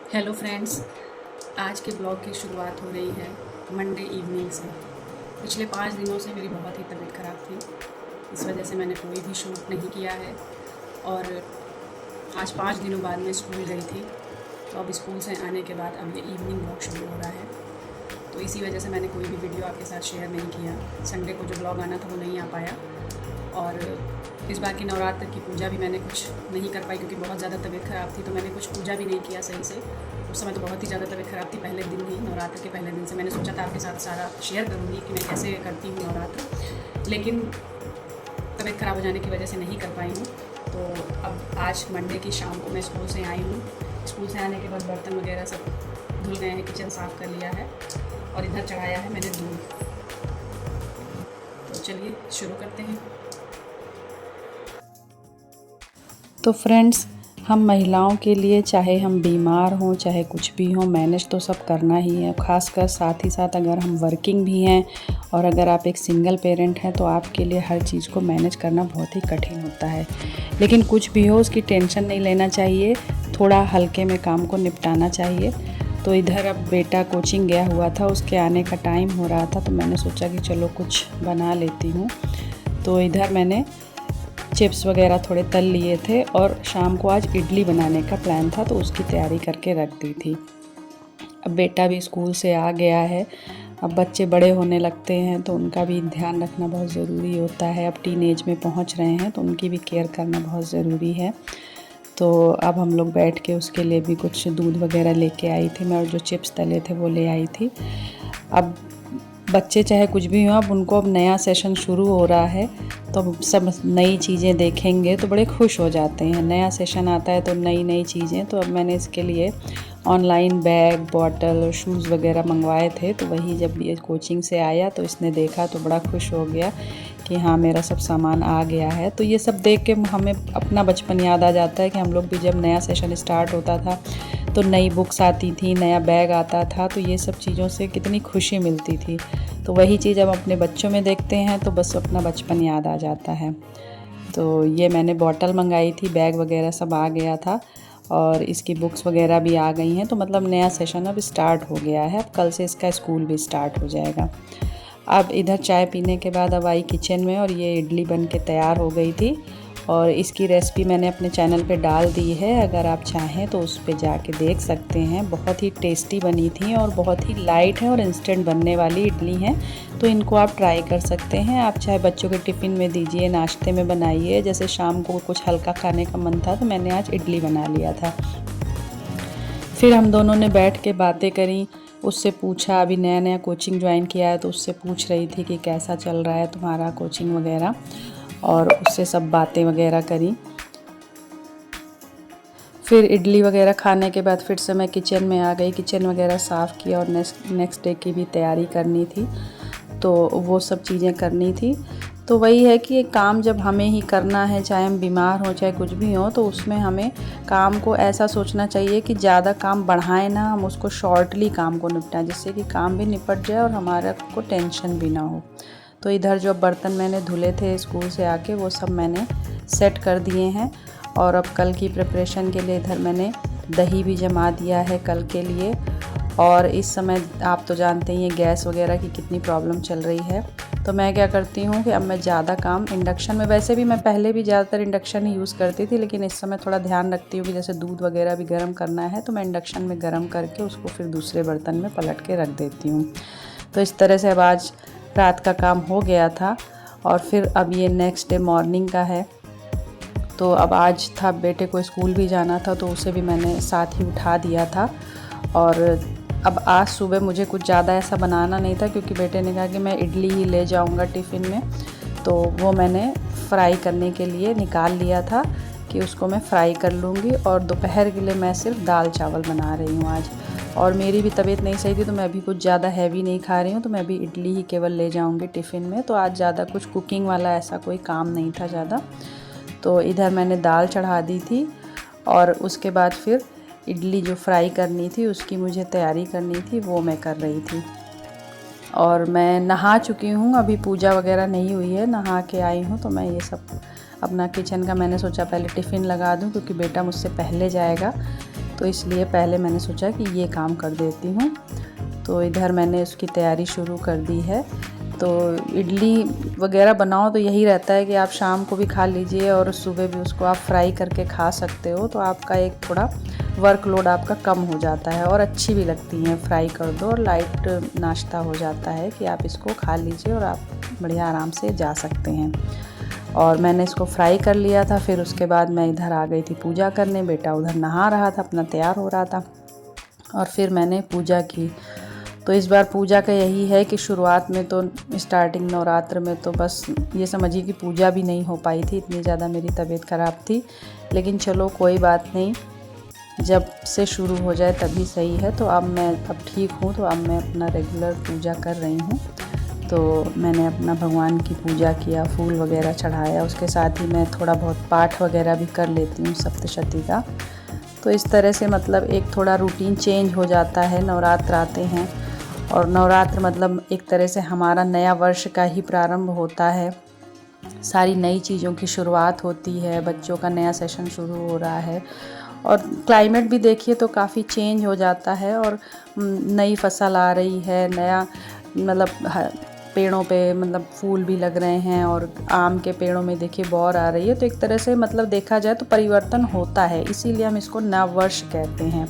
Hello friends, आज के blog की शुरुआत हो रही है मंडे इवनिंग से। पिछले 5 दिनों से मेरी बहुत ही तबीयत ख़राब थी, इस वजह से मैंने कोई भी शूट नहीं किया है। और आज 5 दिनों बाद मैं स्कूल गई थी, तो अब स्कूल से आने के बाद अब ये इवनिंग ब्लॉग शुरू हो रहा है। तो इसी वजह से मैंने कोई भी वीडियो आपके साथ शेयर नहीं किया। संडे को जो ब्लॉग आना था वो नहीं आ पाया। और इस बार की नवरात्र की पूजा भी मैंने कुछ नहीं कर पाई क्योंकि बहुत ज़्यादा तबीयत ख़राब थी, तो मैंने कुछ पूजा भी नहीं किया सही से। उस समय तो बहुत ही ज़्यादा तबीयत ख़राब थी, पहले दिन ही, नवरात्र के पहले दिन से मैंने सोचा था आपके साथ सारा शेयर करूँगी कि मैं कैसे करती हूँ नवरात्र, लेकिन तबीयत ख़राब हो जाने की वजह से नहीं कर पाई हूँ। तो अब आज मंडे की शाम को मैं स्कूल से आई हूँ। स्कूल से आने के बाद बर्तन वगैरह सब धुल गए हैं, किचन साफ़ कर लिया है और इधर चढ़ाया है मैंने दूध। तो चलिए शुरू करते हैं। तो फ्रेंड्स, हम महिलाओं के लिए चाहे हम बीमार हों चाहे कुछ भी हो, मैनेज तो सब करना ही है। ख़ासकर साथ ही साथ अगर हम वर्किंग भी हैं और अगर आप एक सिंगल पेरेंट हैं तो आपके लिए हर चीज़ को मैनेज करना बहुत ही कठिन होता है। लेकिन कुछ भी हो उसकी टेंशन नहीं लेना चाहिए, थोड़ा हल्के में काम को निपटाना चाहिए। तो इधर अब बेटा कोचिंग गया हुआ था, उसके आने का टाइम हो रहा था, तो मैंने सोचा कि चलो कुछ बना लेती हूँ। तो इधर मैंने चिप्स वगैरह थोड़े तल लिए थे और शाम को आज इडली बनाने का प्लान था, तो उसकी तैयारी करके रख दी थी। अब बेटा भी स्कूल से आ गया है। अब बच्चे बड़े होने लगते हैं तो उनका भी ध्यान रखना बहुत ज़रूरी होता है। अब टीन एज में पहुंच रहे हैं तो उनकी भी केयर करना बहुत ज़रूरी है। तो अब हम लोग बैठ के उसके लिए भी कुछ दूध वगैरह लेके आई थी मैं, और जो चिप्स तले थे वो ले आई थी। अब बच्चे चाहे कुछ भी हो, अब नया सेशन शुरू हो रहा है तो अब सब नई चीज़ें देखेंगे तो बड़े खुश हो जाते हैं। नया सेशन आता है तो नई नई चीज़ें। तो अब मैंने इसके लिए ऑनलाइन बैग, बॉटल और शूज़ वगैरह मंगवाए थे। तो वही जब ये कोचिंग से आया तो इसने देखा तो बड़ा खुश हो गया कि हाँ, मेरा सब सामान आ गया है। तो ये सब देख के हमें अपना बचपन याद आ जाता है कि हम लोग भी जब नया सेशन स्टार्ट होता था तो नई बुक्स आती थी, नया बैग आता था, तो ये सब चीज़ों से कितनी खुशी मिलती थी। तो वही चीज़ अब अपने बच्चों में देखते हैं तो बस अपना बचपन याद आ जाता है। तो ये मैंने बॉटल मंगाई थी, बैग वगैरह सब आ गया था और इसकी बुक्स वगैरह भी आ गई हैं। तो मतलब नया सेशन अब स्टार्ट हो गया है। अब कल से इसका स्कूल भी स्टार्ट हो जाएगा। अब इधर चाय पीने के बाद अब आई किचन में और ये इडली बन के तैयार हो गई थी और इसकी रेसिपी मैंने अपने चैनल पे डाल दी है, अगर आप चाहें तो उस पे जाके देख सकते हैं। बहुत ही टेस्टी बनी थी और बहुत ही लाइट है और इंस्टेंट बनने वाली इडली हैं, तो इनको आप ट्राई कर सकते हैं। आप चाहे बच्चों के टिफ़िन में दीजिए, नाश्ते में बनाइए। जैसे शाम को कुछ हल्का खाने का मन था तो मैंने आज इडली बना लिया था। फिर हम दोनों ने बैठ के बातें करी, उससे पूछा, अभी नया नया कोचिंग ज्वाइन किया है तो उससे पूछ रही थी कि कैसा चल रहा है तुम्हारा कोचिंग वगैरह, और उससे सब बातें वगैरह करी। फिर इडली वगैरह खाने के बाद फिर से मैं किचन में आ गई, किचन वगैरह साफ़ किया और नेक्स्ट डे की भी तैयारी करनी थी, तो वो सब चीज़ें करनी थी। तो वही है कि एक काम जब हमें ही करना है, चाहे हम बीमार हों चाहे कुछ भी हो, तो उसमें हमें काम को ऐसा सोचना चाहिए कि ज़्यादा काम बढ़ाएं ना, हम उसको शॉर्टली काम को निपटाएं, जिससे कि काम भी निपट जाए और हमारा को टेंशन भी ना हो। तो इधर जो बर्तन मैंने धुले थे स्कूल से आके वो सब मैंने सेट कर दिए हैं। और अब कल की प्रिपरेशन के लिए इधर मैंने दही भी जमा दिया है कल के लिए। और इस समय आप तो जानते ही हैं गैस वगैरह की कितनी प्रॉब्लम चल रही है, तो मैं क्या करती हूँ कि अब मैं ज़्यादा काम इंडक्शन में, वैसे भी मैं पहले भी ज़्यादातर इंडक्शन ही यूज़ करती थी, लेकिन इस समय थोड़ा ध्यान रखती हूँ कि जैसे दूध वगैरह भी गर्म करना है तो मैं इंडक्शन में गर्म करके उसको फिर दूसरे बर्तन में पलट के रख देती हूँ। तो इस तरह से अब आज रात का काम हो गया था और फिर अब ये नेक्स्ट डे मॉर्निंग का है। तो अब आज था बेटे को स्कूल भी जाना था तो उसे भी मैंने साथ ही उठा दिया था। और अब आज सुबह मुझे कुछ ज़्यादा ऐसा बनाना नहीं था क्योंकि बेटे ने कहा कि मैं इडली ही ले जाऊंगा टिफ़िन में, तो वो मैंने फ्राई करने के लिए निकाल लिया था कि उसको मैं फ्राई कर लूँगी। और दोपहर के लिए मैं सिर्फ दाल चावल बना रही हूँ आज। और मेरी भी तबीयत नहीं सही थी तो मैं भी कुछ ज़्यादा हैवी नहीं खा रही हूँ, तो मैं भी इडली ही केवल ले जाऊँगी टिफ़िन में। तो आज ज़्यादा कुछ कुकिंग वाला ऐसा कोई काम नहीं था ज़्यादा। तो इधर मैंने दाल चढ़ा दी थी और उसके बाद फिर इडली जो फ्राई करनी थी उसकी मुझे तैयारी करनी थी, वो मैं कर रही थी। और मैं नहा चुकी हूँ, अभी पूजा वगैरह नहीं हुई है, नहा के आई हूँ। तो मैं ये सब अपना किचन का मैंने सोचा पहले टिफ़िन लगा दूँ क्योंकि बेटा मुझसे पहले जाएगा। तो इसलिए पहले मैंने सोचा कि ये काम कर देती हूँ। तो इधर मैंने उसकी तैयारी शुरू कर दी है। तो इडली वगैरह बनाओ तो यही रहता है कि आप शाम को भी खा लीजिए और सुबह भी उसको आप फ्राई करके खा सकते हो, तो आपका एक थोड़ा वर्कलोड आपका कम हो जाता है और अच्छी भी लगती हैं। फ्राई कर दो और लाइट नाश्ता हो जाता है कि आप इसको खा लीजिए और आप बढ़िया आराम से जा सकते हैं। और मैंने इसको फ्राई कर लिया था। फिर उसके बाद मैं इधर आ गई थी पूजा करने। बेटा उधर नहा रहा था, अपना तैयार हो रहा था और फिर मैंने पूजा की। तो इस बार पूजा का यही है कि शुरुआत में तो स्टार्टिंग नवरात्र में तो बस ये समझिए कि पूजा भी नहीं हो पाई थी, इतनी ज़्यादा मेरी तबीयत ख़राब थी। लेकिन चलो कोई बात नहीं, जब से शुरू हो जाए तभी सही है। तो अब मैं ठीक हूँ, तो अब मैं अपना रेगुलर पूजा कर रही हूँ। तो मैंने अपना भगवान की पूजा किया, फूल वगैरह चढ़ाया, उसके साथ ही मैं थोड़ा बहुत पाठ वगैरह भी कर लेती हूँ सप्तशती का। तो इस तरह से मतलब एक थोड़ा रूटीन चेंज हो जाता है। नवरात्र आते हैं और नवरात्र मतलब एक तरह से हमारा नया वर्ष का ही प्रारंभ होता है। सारी नई चीज़ों की शुरुआत होती है, बच्चों का नया सेशन शुरू हो रहा है और क्लाइमेट भी देखिए तो काफ़ी चेंज हो जाता है और नई फसल आ रही है, नया मतलब पेड़ों पे मतलब फूल भी लग रहे हैं और आम के पेड़ों में देखिए बौर आ रही है। तो एक तरह से मतलब देखा जाए तो परिवर्तन होता है, इसीलिए हम इसको नव वर्ष कहते हैं।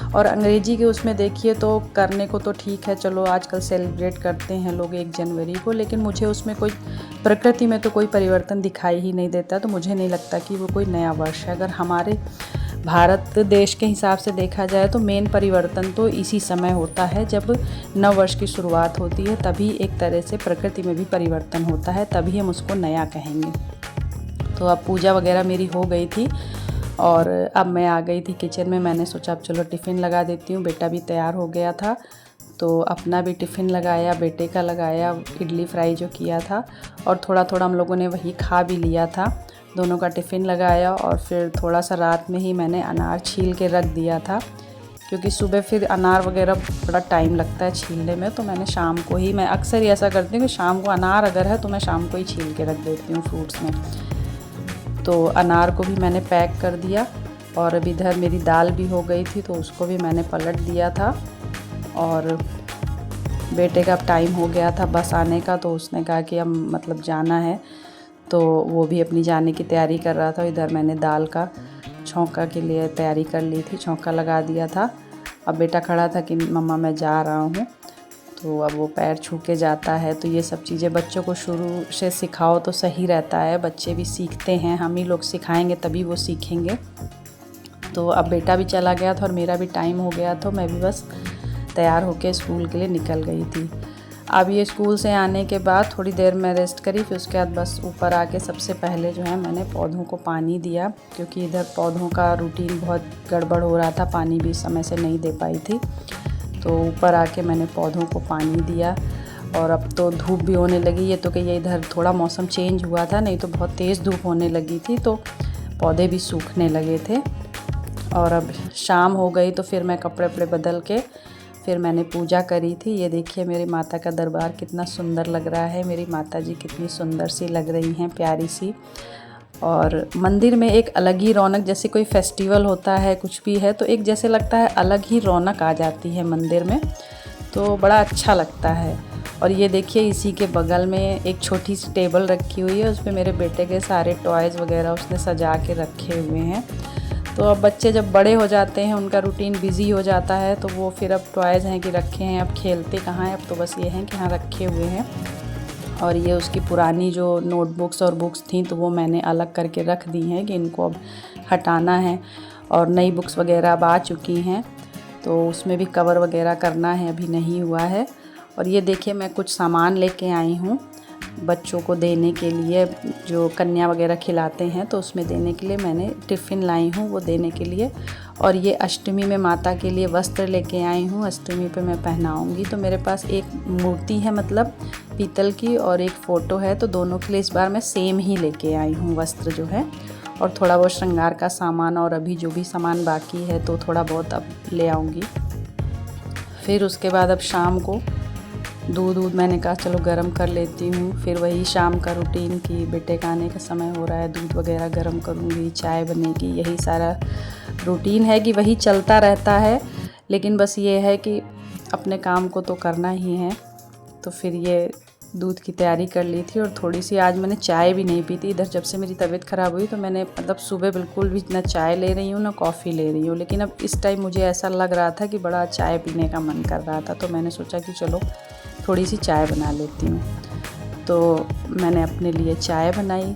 और अंग्रेजी के उसमें देखिए तो करने को तो ठीक है, चलो आजकल सेलिब्रेट करते हैं लोग 1 जनवरी को, लेकिन मुझे उसमें कोई प्रकृति में तो कोई परिवर्तन दिखाई ही नहीं देता। तो मुझे नहीं लगता कि वो कोई नया वर्ष है। अगर हमारे भारत देश के हिसाब से देखा जाए तो मेन परिवर्तन तो इसी समय होता है, जब नव वर्ष की शुरुआत होती है, तभी एक तरह से प्रकृति में भी परिवर्तन होता है, तभी हम उसको नया कहेंगे। तो अब पूजा वगैरह मेरी हो गई थी और अब मैं आ गई थी किचन में। मैंने सोचा अब चलो टिफ़िन लगा देती हूँ। बेटा भी तैयार हो गया था तो अपना भी टिफ़िन लगाया, बेटे का लगाया, इडली फ्राई जो किया था और थोड़ा थोड़ा हम लोगों ने वही खा भी लिया था। दोनों का टिफ़िन लगाया और फिर थोड़ा सा रात में ही मैंने अनार छील के रख दिया था, क्योंकि सुबह फिर अनार वगैरह बड़ा टाइम लगता है छीलने में। तो मैंने शाम को ही, मैं अक्सर ही ऐसा करती हूँ कि शाम को अनार अगर है तो मैं शाम को ही छील के रख देती हूँ फ्रूट्स में। तो अनार को भी मैंने पैक कर दिया और अब इधर मेरी दाल भी हो गई थी तो उसको भी मैंने पलट दिया था। और बेटे का टाइम हो गया था बस आने का, तो उसने कहा कि अब मतलब जाना है, तो वो भी अपनी जाने की तैयारी कर रहा था। इधर मैंने दाल का छौंका के लिए तैयारी कर ली थी, छौंका लगा दिया था। अब बेटा खड़ा था कि मम्मा मैं जा रहा हूँ, तो अब वो पैर छू के जाता है। तो ये सब चीज़ें बच्चों को शुरू से सिखाओ तो सही रहता है, बच्चे भी सीखते हैं, हम ही लोग सिखाएंगे तभी वो सीखेंगे। तो अब बेटा भी चला गया था और मेरा भी टाइम हो गया, तो मैं भी बस तैयार होकर स्कूल के लिए निकल गई थी। अब ये स्कूल से आने के बाद थोड़ी देर मैं रेस्ट करी, फिर उसके बाद बस ऊपर आके सबसे पहले जो है मैंने पौधों को पानी दिया, क्योंकि इधर पौधों का रूटीन बहुत गड़बड़ हो रहा था, पानी भी समय से नहीं दे पाई थी। तो ऊपर आके मैंने पौधों को पानी दिया और अब तो धूप भी होने लगी। ये तो कि ये इधर थोड़ा मौसम चेंज हुआ था, नहीं तो बहुत तेज़ धूप होने लगी थी, तो पौधे भी सूखने लगे थे। और अब शाम हो गई तो फिर मैं कपड़े वपड़े बदल के फिर मैंने पूजा करी थी। ये देखिए मेरी माता का दरबार कितना सुंदर लग रहा है, मेरी माता जी कितनी सुंदर सी लग रही हैं, प्यारी सी। और मंदिर में एक अलग ही रौनक, जैसे कोई फेस्टिवल होता है, कुछ भी है तो एक जैसे लगता है अलग ही रौनक आ जाती है मंदिर में, तो बड़ा अच्छा लगता है। और ये देखिए इसी के बगल में एक छोटी सी टेबल रखी हुई है, उस पर मेरे बेटे के सारे टॉयज़ वगैरह उसने सजा के रखे हुए हैं। तो अब बच्चे जब बड़े हो जाते हैं, उनका रूटीन बिज़ी हो जाता है, तो वो फिर अब टॉयज़ हैं कि रखे हैं, अब खेलते कहाँ हैं, अब तो बस ये हैं कि हाँ रखे हुए हैं। और ये उसकी पुरानी जो नोटबुक्स और बुक्स थी तो वो मैंने अलग करके रख दी हैं कि इनको अब हटाना है। और नई बुक्स वगैरह अब आ चुकी हैं, तो उसमें भी कवर वगैरह करना है, अभी नहीं हुआ है। और ये देखिए मैं कुछ सामान लेके आई हूँ बच्चों को देने के लिए, जो कन्या वगैरह खिलाते हैं तो उसमें देने के लिए मैंने टिफ़िन लाई हूँ, वो देने के लिए। और ये अष्टमी में माता के लिए वस्त्र लेके आई हूँ, अष्टमी पे मैं पहनाऊँगी। तो मेरे पास एक मूर्ति है मतलब पीतल की और एक फ़ोटो है, तो दोनों के लिए इस बार मैं सेम ही लेके आई हूँ वस्त्र जो है, और थोड़ा बहुत श्रृंगार का सामान, और अभी जो भी सामान बाकी है तो थोड़ा बहुत अब ले आऊँगी। फिर उसके बाद अब शाम को दूध मैंने कहा चलो गरम कर लेती हूँ। फिर वही शाम का रूटीन कि बेटे का आने का समय हो रहा है, दूध वगैरह गरम करूँगी, चाय बनेगी, यही सारा रूटीन है कि वही चलता रहता है, लेकिन बस ये है कि अपने काम को तो करना ही है। तो फिर ये दूध की तैयारी कर ली थी और थोड़ी सी आज मैंने चाय भी नहीं पी थी। इधर जब से मेरी तबीयत ख़राब हुई तो मैंने मतलब सुबह बिल्कुल भी ना चाय ले रही हूँ ना कॉफ़ी ले रही हूँ, लेकिन अब इस टाइम मुझे ऐसा लग रहा था कि बड़ा चाय पीने का मन कर रहा था, तो मैंने सोचा कि चलो थोड़ी सी चाय बना लेती हूँ। तो मैंने अपने लिए चाय बनाई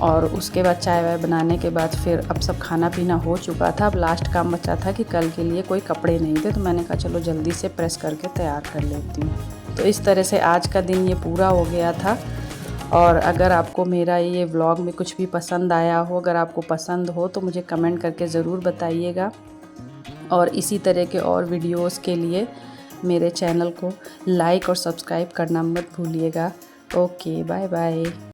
और उसके बाद चाय वाय बनाने के बाद फिर अब सब खाना पीना हो चुका था। अब लास्ट काम बचा था कि कल के लिए कोई कपड़े नहीं थे, तो मैंने कहा चलो जल्दी से प्रेस करके तैयार कर लेती हूँ। तो इस तरह से आज का दिन ये पूरा हो गया था। और अगर आपको मेरा ये व्लॉग में कुछ भी पसंद आया हो, अगर आपको पसंद हो तो मुझे कमेंट करके ज़रूर बताइएगा। और इसी तरह के और वीडियोस के लिए मेरे चैनल को लाइक और सब्सक्राइब करना मत भूलिएगा। Okay, bye bye.